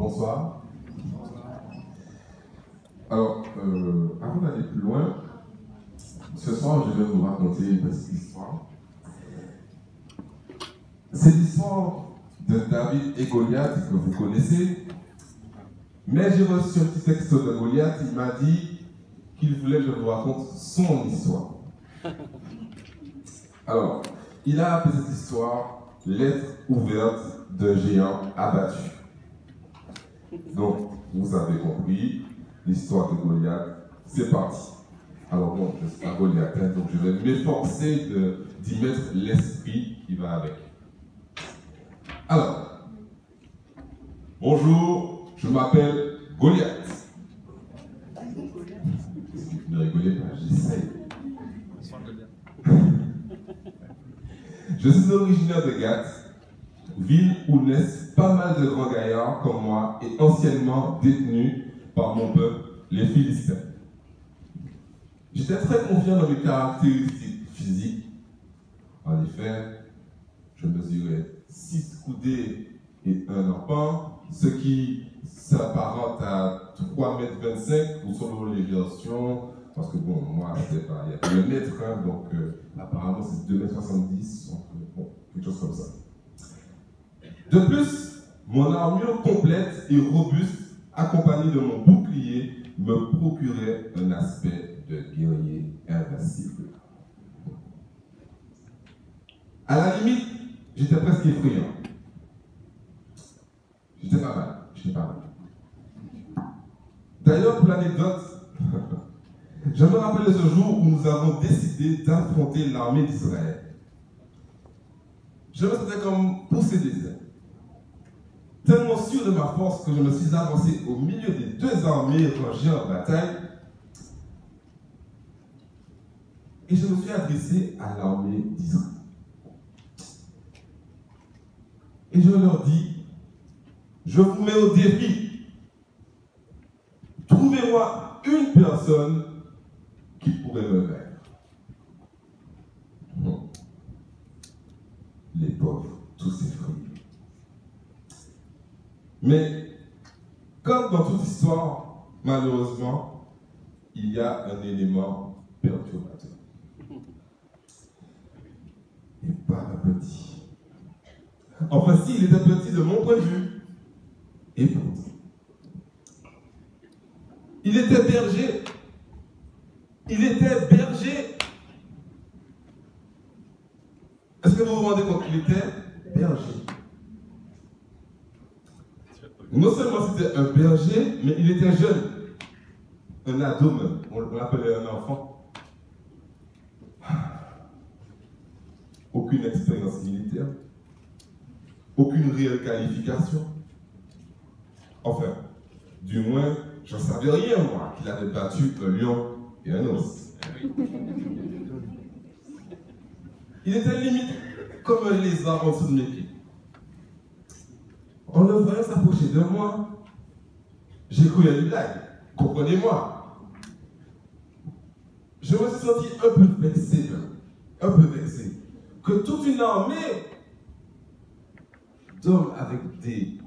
Bonsoir. Alors, avant d'aller plus loin, ce soir, je vais vous raconter une petite histoire. C'est l'histoire de David et Goliath que vous connaissez, mais j'ai reçu un petit texte de Goliath. Il m'a dit qu'il voulait que je vous raconte son histoire. Alors, il a appelé cette histoire « Lettre ouverte de géant abattu ». Donc, vous avez compris, l'histoire de Goliath, c'est parti. Alors bon, je ne suis pas Goliath, donc je vais m'efforcer d'y mettre l'esprit qui va avec. Alors, bonjour, je m'appelle Goliath. Ne rigolez pas, j'essaye. Je suis originaire de Gath, ville où naissent pas mal de grands gaillards comme moi et anciennement détenus par mon peuple, les Philistins. J'étais très confiant dans mes caractéristiques physiques. En effet, je mesurais 6 coudées et 1 arpent, ce qui s'apparente à 3,25 m ou selon les versions, parce que bon, moi, c'était pas, il y a le mètre, hein, donc apparemment c'est 2,70 m, bon, quelque chose comme ça. De plus, mon armure complète et robuste, accompagnée de mon bouclier, me procurait un aspect de guerrier invincible. À la limite, j'étais presque effrayant. J'étais pas mal. D'ailleurs, pour l'anecdote, je me rappelle de ce jour où nous avons décidé d'affronter l'armée d'Israël. Je me sentais comme poussé des ailes. Tellement sûr de ma force que je me suis avancé au milieu des deux armées rangées en bataille et je me suis adressé à l'armée d'Israël. Et je leur dis, je vous mets au défi. Trouvez-moi une personne qui pourrait me vaincre. Les pauvres, tous effrayés. Mais, comme dans toute histoire, malheureusement, il y a un élément perturbateur. Et pas un petit. Enfin, si, il était petit de mon point de vue. Et pourtant. Il était berger. Est-ce que vous vous rendez compte qu'il était berger? Non seulement c'était un berger, mais il était jeune. Un ado même. On l'appelait un enfant. Aucune expérience militaire. Aucune réelle qualification. Enfin, du moins, j'en savais rien, moi, qu'il avait battu un lion et un ours. Il était limite comme un lézard en dessous de mes pieds. En le voyant s'approcher de moi, j'ai cru à une blague. Comprenez-moi. Je me suis senti un peu vexé, que toute une armée d'hommes avec des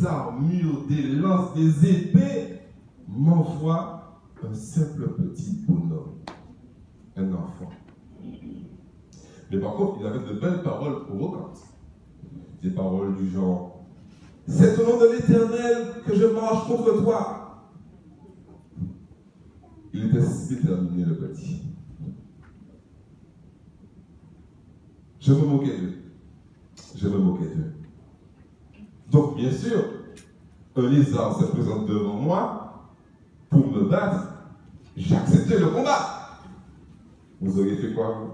armures, des lances, des épées m'envoie un simple petit bonhomme, un enfant. Mais par contre, il avait de belles paroles provocantes. Des paroles du genre « C'est au nom de l'Éternel que je marche contre toi ». Il était si déterminé, le petit. Je me moquais d'eux. Donc, bien sûr, un lézard se présente devant moi pour me battre. J'ai accepté le combat. Vous auriez fait quoi, vous?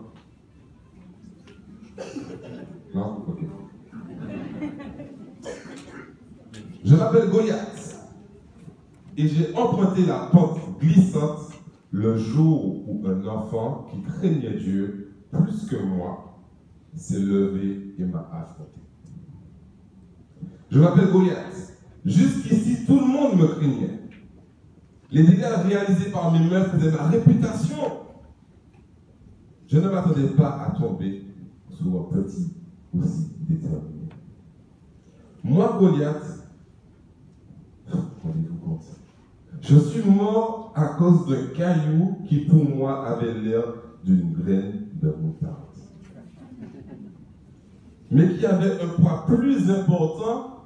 Non? Ok. Je m'appelle Goliath et j'ai emprunté la pente glissante le jour où un enfant qui craignait Dieu plus que moi s'est levé et m'a affronté. Je m'appelle Goliath. Jusqu'ici, tout le monde me craignait. Les dégâts réalisés par mes mains faisaient ma réputation. Je ne m'attendais pas à tomber sur un petit aussi déterminé. Moi, Goliath, rendez-vous compte, je suis mort à cause d'un caillou qui pour moi avait l'air d'une graine de moutarde. Mais qui avait un poids plus important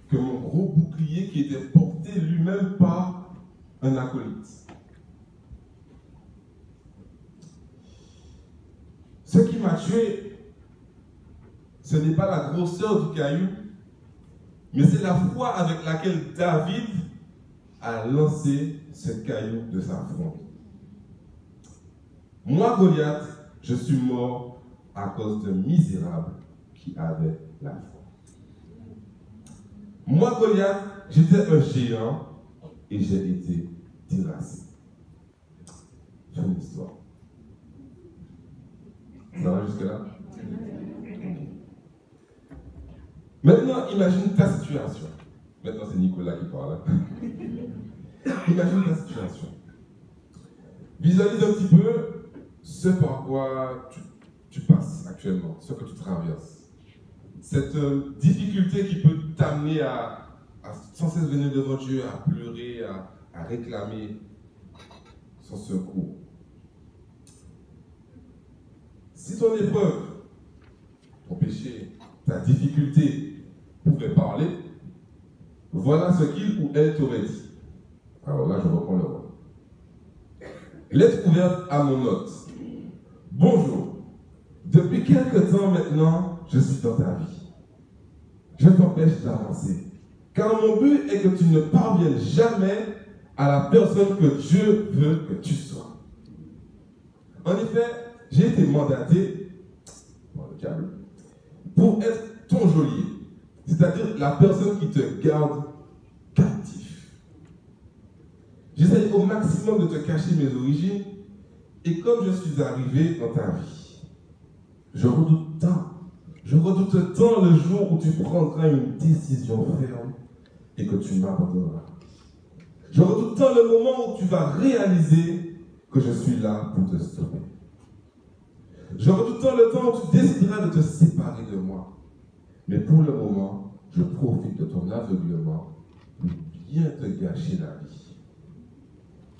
que mon gros bouclier qui était porté lui-même par un acolyte. Ce qui m'a tué, ce n'est pas la grosseur du caillou, mais c'est la foi avec laquelle David a lancé ce caillou de sa fronde. Moi, Goliath, je suis mort à cause d'un misérable qui avait la foi. Moi, Goliath, j'étais un géant et j'ai été terrassé. Fin de l'histoire. Ça va jusque-là? Maintenant, imagine ta situation. Maintenant, c'est Nicolas qui parle. Imagine ta situation. Visualise un petit peu ce par quoi tu passes actuellement, ce que tu traverses. Cette difficulté qui peut t'amener à sans cesse venir devant Dieu, à pleurer, à réclamer son secours. Si ton épreuve, ton péché, ta difficulté pouvait parler, voilà ce qu'il ou elle t'aurait dit. Alors là, je reprends le rôle. Lettre ouverte à mon hôte. Bonjour. Depuis quelque temps maintenant, je suis dans ta vie. Je t'empêche d'avancer. Car mon but est que tu ne parviennes jamais à la personne que Dieu veut que tu sois. En effet, j'ai été mandaté pour être ton geôlier, c'est-à-dire la personne qui te garde captif. J'essaye au maximum de te cacher mes origines, et comme je suis arrivé dans ta vie, je redoute tant le jour où tu prendras une décision ferme et que tu m'abandonneras. Je redoute tant le moment où tu vas réaliser que je suis là pour te stopper. Je redoute tant le temps où tu décideras de te séparer de moi. Mais pour le moment, je profite de ton aveuglement pour bien te gâcher la vie.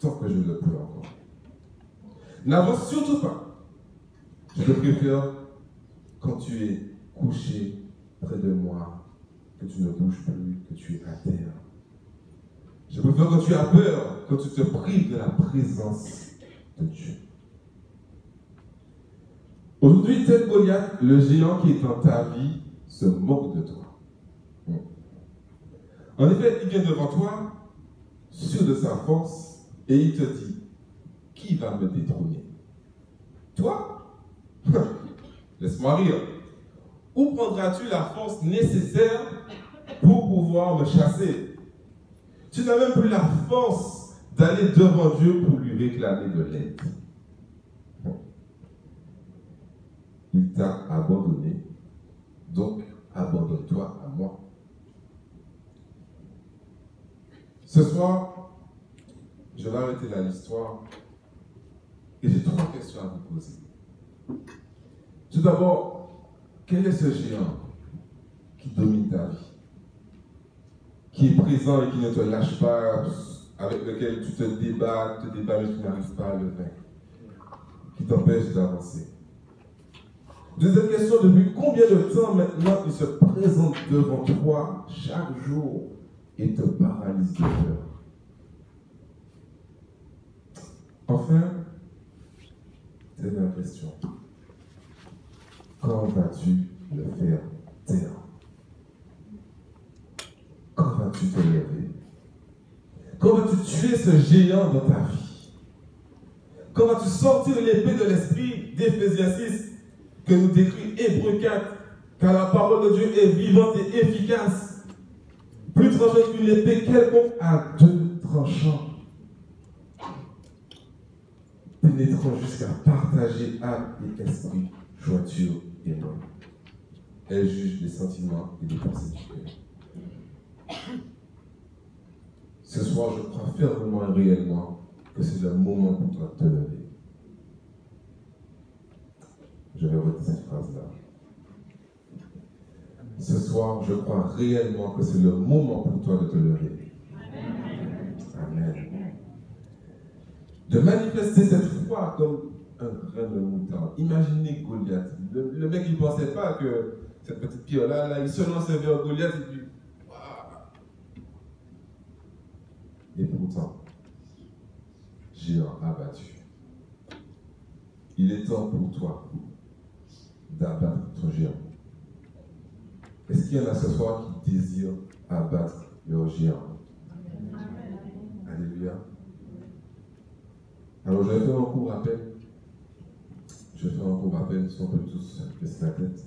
Tant que je le peux encore. N'avance surtout pas. Je te préfère quand tu es couché près de moi, que tu ne bouges plus, que tu es à terre. Je préfère quand tu as peur, quand tu te prives de la présence de Dieu. Aujourd'hui, tel Goliath, le géant qui est dans ta vie, se moque de toi. En effet, il vient devant toi, sûr de sa force, et il te dit, qui va me détrôner? Toi? Laisse-moi rire. Où prendras-tu la force nécessaire pour pouvoir me chasser? Tu n'as même plus la force d'aller devant Dieu pour lui réclamer de l'aide. Il t'a abandonné, donc abandonne-toi à moi. Ce soir, je vais arrêter là l'histoire et j'ai 3 questions à vous poser. Tout d'abord, quel est ce géant qui domine ta vie, qui est présent et qui ne te lâche pas, avec lequel tu te débats mais tu n'arrives pas à le vaincre, qui t'empêche d'avancer? Deuxième question, depuis combien de temps maintenant il se présente devant toi chaque jour et te paralyse de peur? Enfin, dernière question. Quand vas-tu le faire taire? Quand vas-tu te lever? Quand vas-tu tuer ce géant dans ta vie? Quand vas-tu sortir l'épée de l'esprit d'Éphésiens 6 que nous décrit Hébreux 4, car la parole de Dieu est vivante et efficace, plus tranchante qu'une épée quelconque à 2 tranchants, pénétrant jusqu'à partager âme et esprit, jointure et mort. Elle juge les sentiments et les pensées du cœur. Ce soir, je crois fermement et réellement que c'est le moment pour toi de te lever. Je vais redire cette phrase-là. Ce soir, soir, je crois réellement que c'est le moment pour toi de te lever. Amen. De manifester cette foi comme un grain de moutarde. Imaginez Goliath. Le mec, il ne pensait pas que cette petite pierre-là, il se lançait vers Goliath et puis... Et pourtant, géant abattu. Il est temps pour toi d'abattre ton géant. Est-ce qu'il y en a ce soir qui désirent abattre leur géant? Alléluia. Alors je vais faire un court rappel. Si on peut tous baisser la tête.